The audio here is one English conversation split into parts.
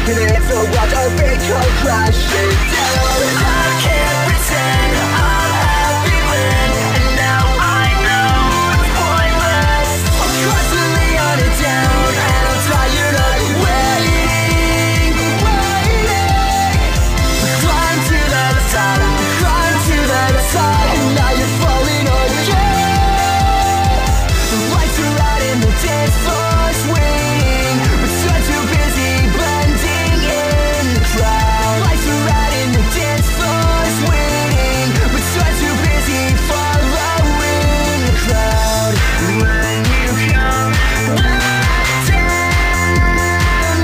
clocking in to watch our big come crashing down. I can't pretend I'm happy when, and now I know it's pointless. I'm constantly on it down, and I'm tired of waiting. Climb to the top, climb to the top, and now you're falling again. The lights are out and the dance floor's waiting, but you're too busy blending in the crowd. Lights are out and the dance floor's waiting, but you're too busy following the crowd. When you come back down,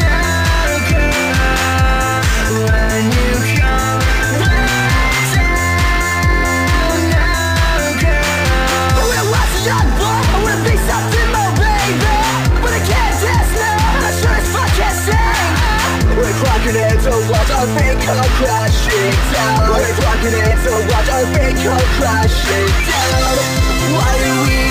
now girl. When you come back down, now girl. I wanna watch a young boy, I wanna be something more, baby, but I can't dance now, and I sure as fuck can't sing. We're clocking in to watch our big come crashing down. We're clocking in to watch our big come crashing down. Why do we